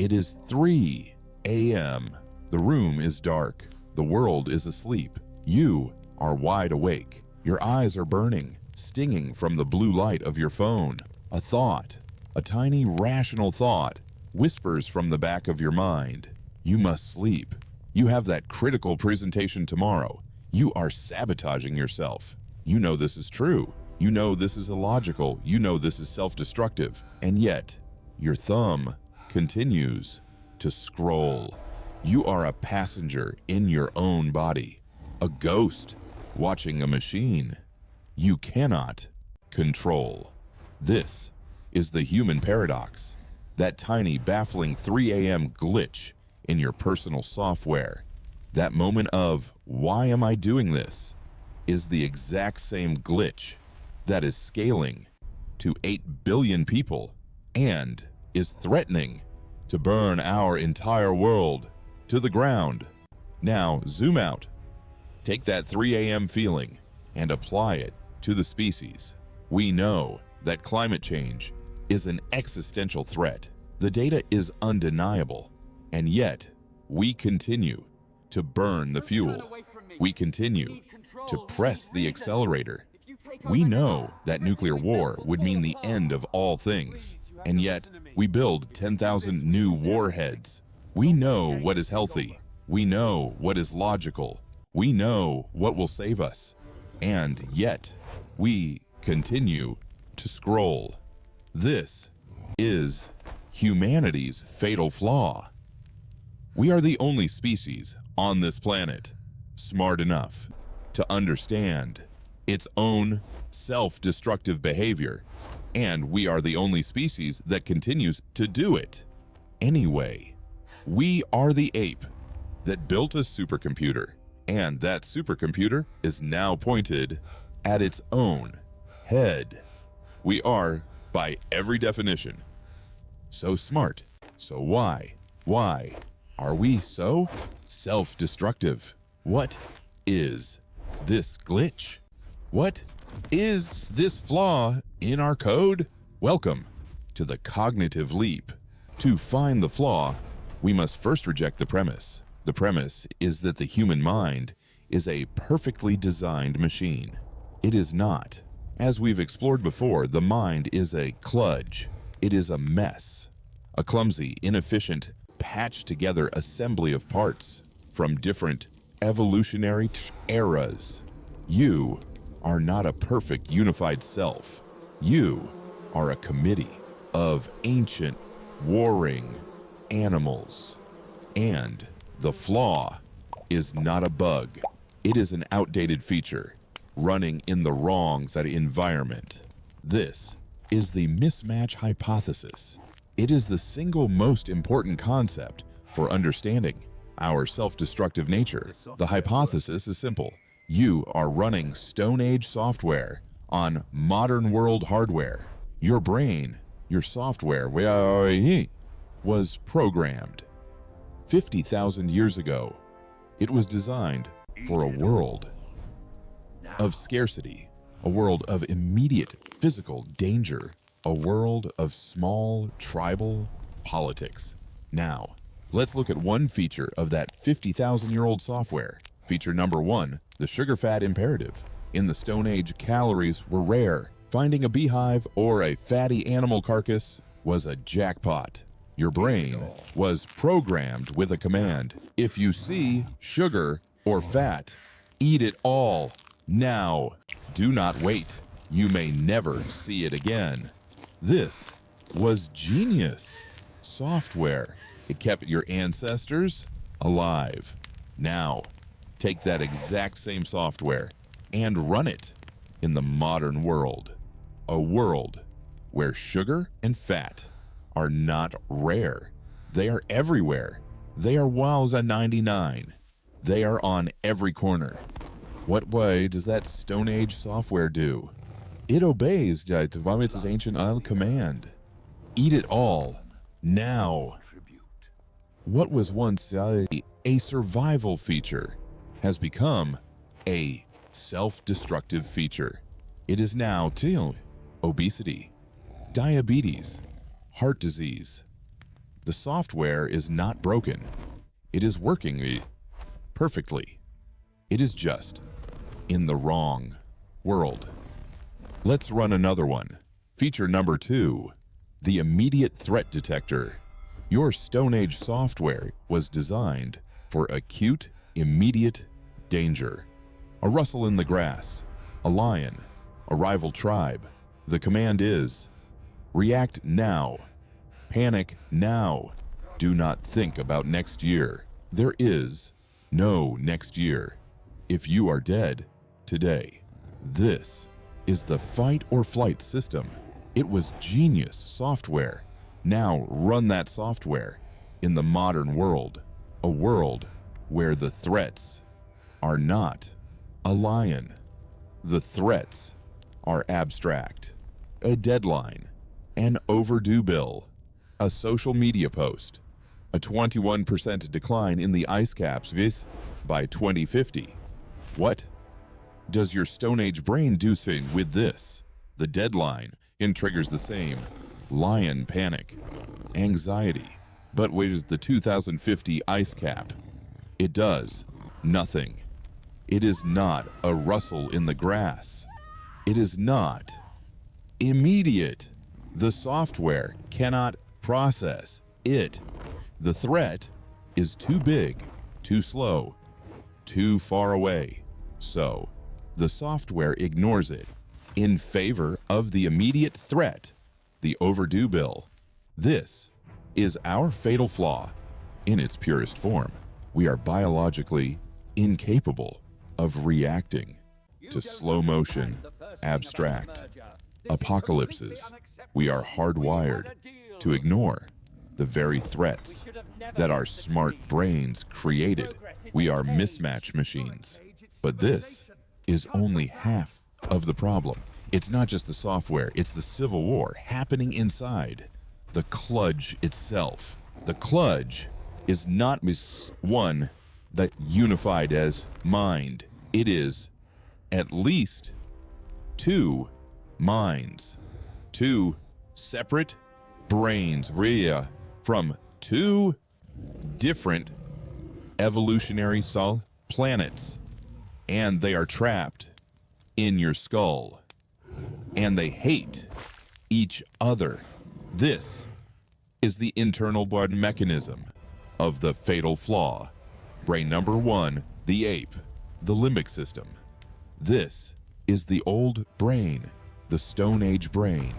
It is 3 a.m. The room is dark. The world is asleep. You are wide awake. Your eyes are burning, stinging from the blue light of your phone. A thought, a tiny rational thought, whispers from the back of your mind. You must sleep. You have that critical presentation tomorrow. You are sabotaging yourself. You know this is true. You know this is illogical. You know this is self-destructive. And yet, your thumb continues to scroll. You are a passenger in your own body, a ghost watching a machine you cannot control. This is the human paradox, that tiny, baffling 3 a.m. glitch in your personal software. That moment of, why am I doing this, is the exact same glitch that is scaling to 8 billion people and is threatening to burn our entire world to the ground. Now, zoom out. Take that 3 a.m. feeling and apply it to the species. We know that climate change is an existential threat. The data is undeniable, and yet we continue to burn the fuel. We continue to press the accelerator. We know that nuclear war would mean the end of all things, and yet we build 10,000 new warheads. We know what is healthy. We know what is logical. We know what will save us, and yet we continue to scroll. This is humanity's fatal flaw. We are the only species on this planet smart enough to understand its own self-destructive behavior, and we are the only species that continues to do it anyway. We are the ape that built a supercomputer, and that supercomputer is now pointed at its own head. We are, by every definition, so smart. So why are we so self-destructive? What is this glitch? What is this flaw in our code? Welcome to the cognitive leap. To find the flaw, we must first reject the premise. The premise is that the human mind is a perfectly designed machine. It is not. As we've explored before, the mind is a kludge. It is a mess, a clumsy, inefficient, patched-together assembly of parts from different evolutionary eras. You are not a perfect unified self. You are a committee of ancient, warring animals. And the flaw is not a bug. It is an outdated feature running in the wrong environment. This is the mismatch hypothesis. It is the single most important concept for understanding our self-destructive nature. The hypothesis is simple. You are running Stone Age software on modern world hardware. Your brain, your software, was programmed 50,000 years ago. It was designed for a world of scarcity, a world of immediate physical danger, a world of small tribal politics. Now, let's look at one feature of that 50,000-year-old software. Feature number 1, the sugar-fat imperative. In the Stone Age, calories were rare. Finding a beehive or a fatty animal carcass was a jackpot. Your brain was programmed with a command. If you see sugar or fat, eat it all. Now, do not wait. You may never see it again. This was genius software. It kept your ancestors alive. Now, take that exact same software and run it in the modern world. A world where sugar and fat are not rare. They are everywhere. They are wowza 99. They are on every corner. What way does that Stone Age software do? It obeys its ancient command. Eat it all. Now. What was once a survival feature has become a self-destructive feature. It is now obesity, diabetes, heart disease, The software is not broken. It is working perfectly. It is just in the wrong world. Let's run another one. Feature number 2, the immediate threat detector. Your Stone Age software was designed for acute, immediate danger. A rustle in the grass, a lion, a rival tribe. The command is, react now. Panic now. Do not think about next year. There is no next year. If you are dead today, this is the fight or flight system. It was genius software. Now run that software in the modern world, a world where the threats are not a lion. The threats are abstract, a deadline, an overdue bill, a social media post, a 21% decline in the ice caps by 2050. What does your Stone Age brain do with this? The deadline triggers the same lion panic, anxiety, but what is the 2050 ice cap? It does nothing. It is not a rustle in the grass. It is not immediate. The software cannot process it. The threat is too big, too slow, too far away. So the software ignores it in favor of the immediate threat, the overdue bill. This is our fatal flaw in its purest form. We are biologically incapable of reacting to slow motion, abstract apocalypses. We are hardwired to ignore the very threats that our smart brains created. We are mismatch machines. But this is only half of the problem. It's not just the software, it's the civil war happening inside the kludge itself. The kludge is not one that unified as mind. It is at least two minds, two separate brains, from two different evolutionary planets, and they are trapped in your skull, and they hate each other. This is the internal blood mechanism of the fatal flaw. Brain number 1, the ape, the limbic system. This is the old brain, the Stone Age brain.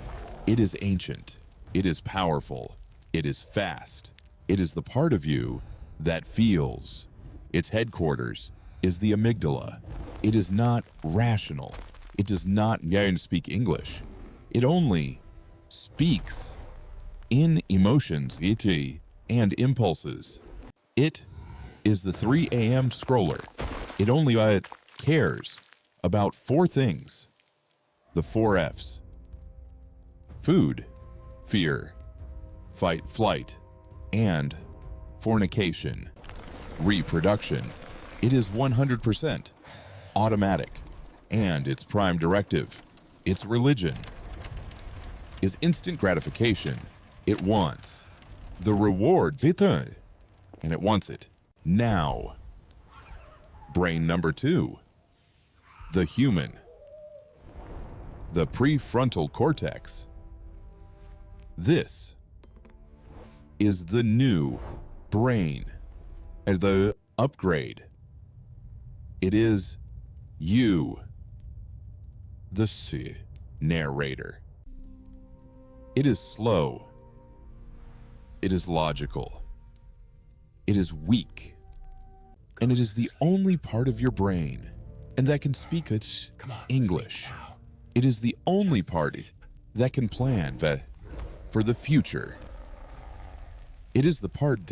It is ancient, it is powerful, it is fast. It is the part of you that feels. Its headquarters is the amygdala. It is not rational. It does not speak English. It only speaks in emotions and impulses. It is the 3 a.m. scroller. It only cares about 4 things. The 4 F's. Food, fear, fight, flight, and fornication. Reproduction. It is 100% automatic, and its prime directive, its religion, is instant gratification. It wants the reward, vite, and it wants it now. Brain number 2, the human, the prefrontal cortex. This is the new brain, as the upgrade. It is you, the narrator. It is slow. It is logical. It is weak. And it is the only part of your brain and that can speak its English. It is the only part that can plan for the future. It is the part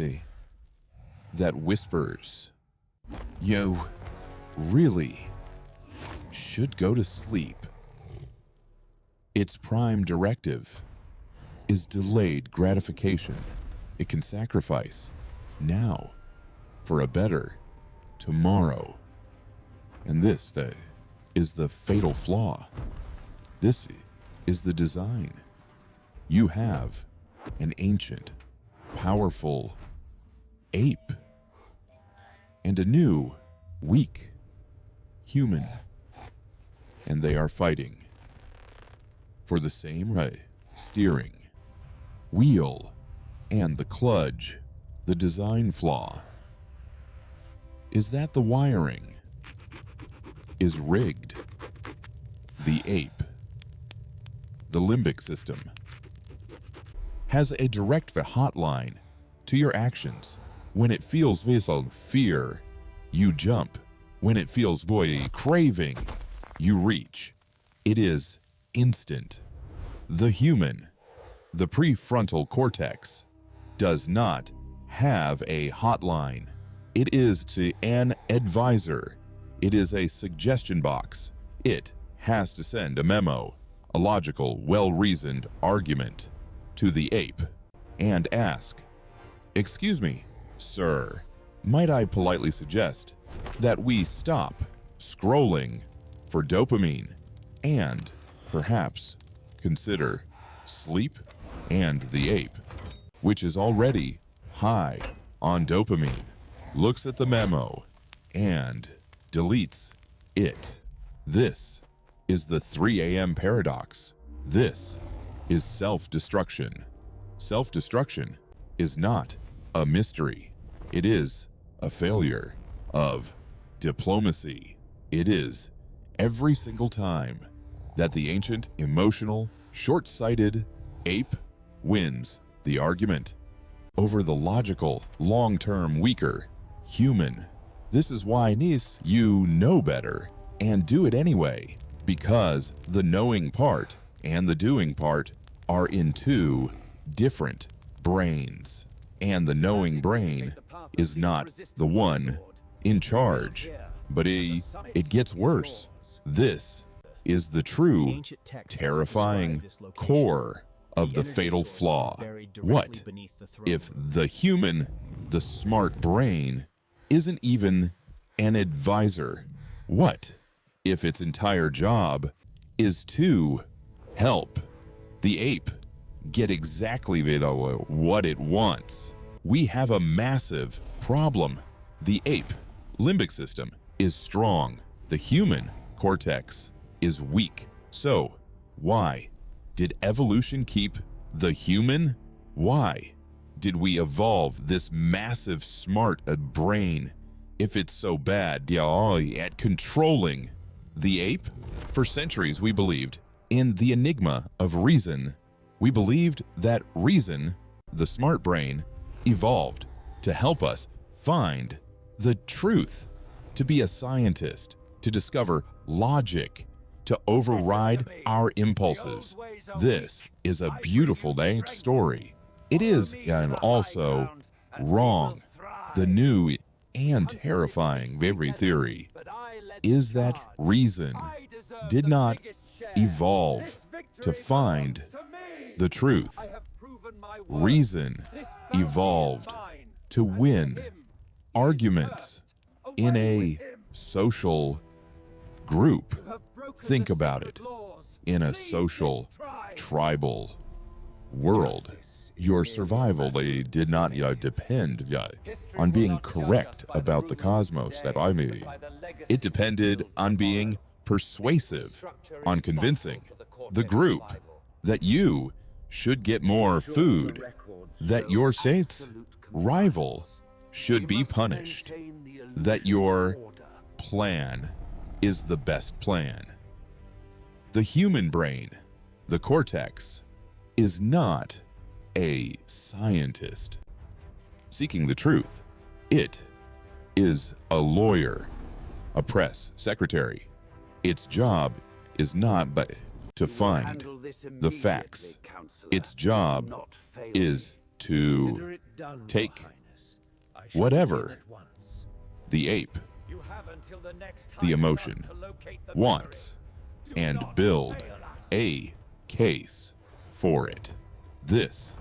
that whispers, "You really should go to sleep." Its prime directive is delayed gratification. It can sacrifice now for a better tomorrow. And this is the fatal flaw. This is the design. You have an ancient powerful ape and a new, weak human. And they are fighting for the same steering wheel and the clutch, the design flaw. Is that the wiring is rigged? The ape, the limbic system, has a direct hotline to your actions. When it feels visceral fear, you jump. When it feels craving, you reach. It is instant. The human, the prefrontal cortex, does not have a hotline. It is to an advisor. It is a suggestion box. It has to send a memo, a logical, well-reasoned argument to the ape and ask, "Excuse me, sir, might I politely suggest that we stop scrolling for dopamine and perhaps consider sleep?" And the ape, which is already high on dopamine, looks at the memo and deletes it. This is the 3 a.m. paradox. This is self-destruction. Self-destruction is not a mystery. It is a failure of diplomacy. It is every single time that the ancient, emotional, short-sighted ape wins the argument over the logical, long-term, weaker human. This is why, niece, you know better and do it anyway, because the knowing part and the doing part are in two different brains, and the knowing brain is not the one in charge, but it gets worse. This is the true, terrifying core of the fatal flaw. What if the human, the smart brain, isn't even an advisor? What if its entire job is to help the ape get exactly what it wants? We have a massive problem. The ape limbic system is strong. The human cortex is weak. So why did evolution keep the human? Why did we evolve this massive smart brain if it's so bad at controlling the ape? For centuries we believed in the enigma of reason. We believed that reason, the smart brain, evolved to help us find the truth, to be a scientist, to discover logic, to override our impulses. This is a beautiful story. It is and also wrong. The new and terrifying very theory is that reason did not evolve to find the truth. Reason evolved to win arguments in a social group. Think about it. In a social, tribal world, your survival did not depend on being correct about the cosmos. It depended on being persuasive, on convincing the group that you should get more food, that your state's rival should be punished, that your plan is the best plan. The human brain, the cortex, is not a scientist seeking the truth. It is a lawyer, a press secretary. Its job is not but to find the facts. Its job is to take whatever the ape, the emotion, wants and build a case for it. This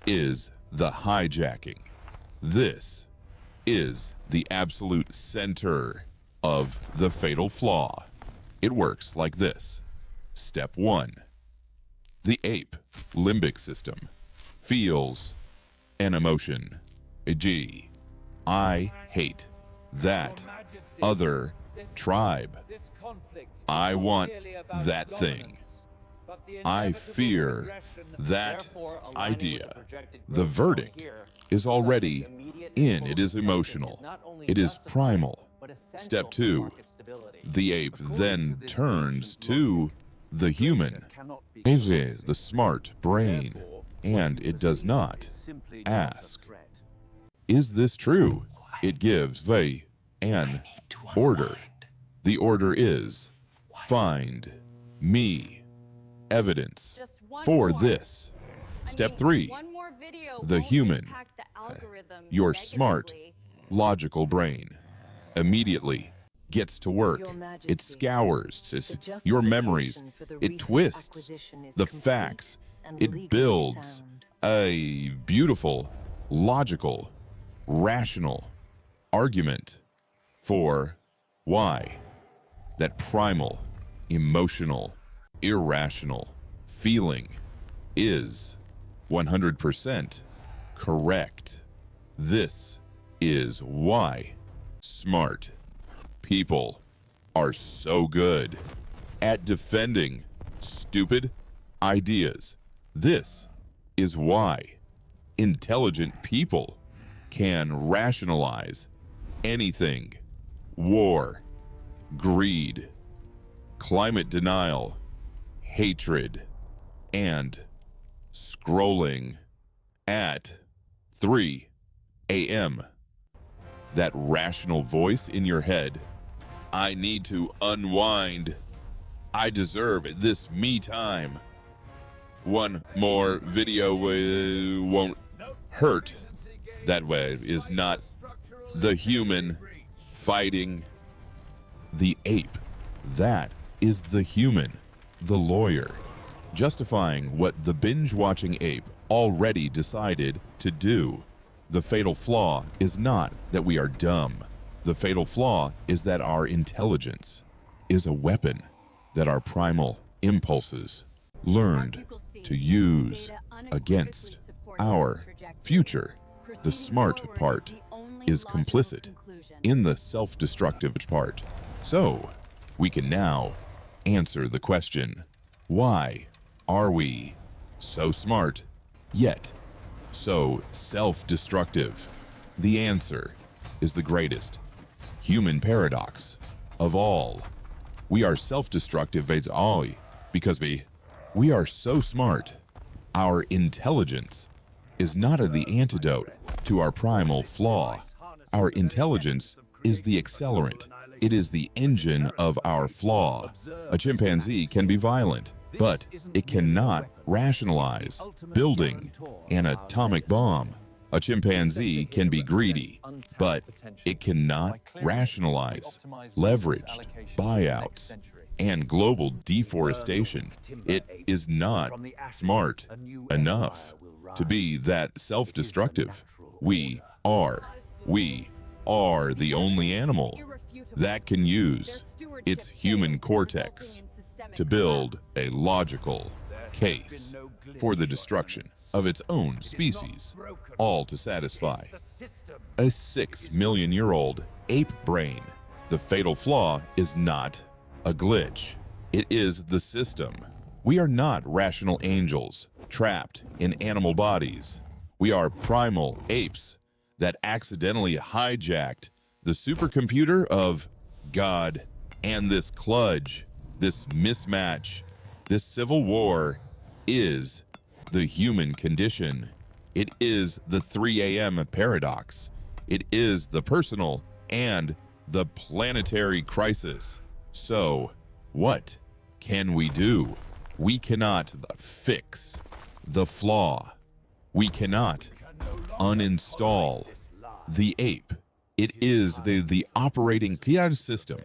is the hijacking. This is the absolute center of the fatal flaw. It works like this. Step 1. The ape limbic system feels an emotion. G. I hate that other tribe. I want that thing. I fear that idea. The verdict is already in. It is emotional. It is primal. Step 2. The ape then turns to the human. The smart brain. And it does not ask, is this true? It gives an order. The order is, find me evidence for this. Step 3, the human, your smart, logical brain, immediately gets to work. It scours your memories. It twists the facts. It builds a beautiful, logical, rational argument for why that primal, emotional, irrational feeling is 100% correct. This is why smart people are so good at defending stupid ideas. This is why intelligent people can rationalize anything: war, greed, climate denial, hatred, and scrolling at 3 a.m. That rational voice in your head, I need to unwind. I deserve this me time. One more video won't hurt. That way is not the human fighting the ape. That is the human, the lawyer, justifying what the binge-watching ape already decided to do. The fatal flaw is not that we are dumb. The fatal flaw is that our intelligence is a weapon that our primal impulses learned to use against our future. The smart part is complicit in the self-destructive part. So, we can now answer the question, why are we so smart, yet so self-destructive? The answer is the greatest human paradox of all. We are self-destructive because we are so smart. Our intelligence is not the antidote to our primal flaw. Our intelligence is the accelerant. It is the engine of our flaw. A chimpanzee can be violent, but it cannot rationalize building an atomic bomb. A chimpanzee can be greedy, but it cannot rationalize leveraged buyouts and global deforestation. It is not smart enough to be that self-destructive. We are the only animal that can use its human cortex to build a logical case for the destruction of its own species, all to satisfy a 6 million year old ape brain. The fatal flaw is not a glitch. It is the system. We are not rational angels trapped in animal bodies. We are primal apes that accidentally hijacked the supercomputer of God, and this kludge, this mismatch, this civil war is the human condition. It is the 3 a.m. paradox. It is the personal and the planetary crisis. So, what can we do? We cannot fix the flaw. We cannot uninstall the ape. It is the operating system.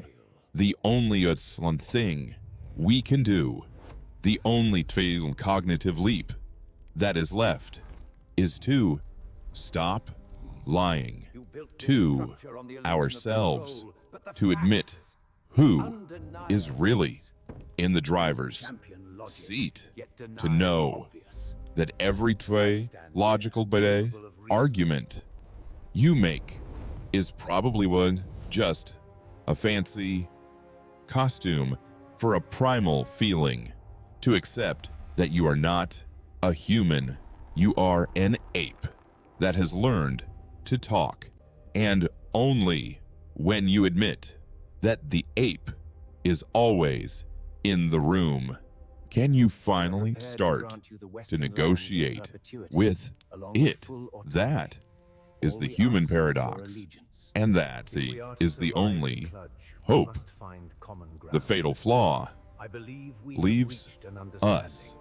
The only thing we can do, the only cognitive leap that is left, is to stop lying to ourselves, to admit who is really in the driver's seat, to know that every logical argument you make is probably just a fancy costume for a primal feeling to accept that you are not a human. You are an ape that has learned to talk. And only when you admit that the ape is always in the room can you finally start to negotiate with it. That is the human paradox, and that is the only hope. The fatal flaw leaves us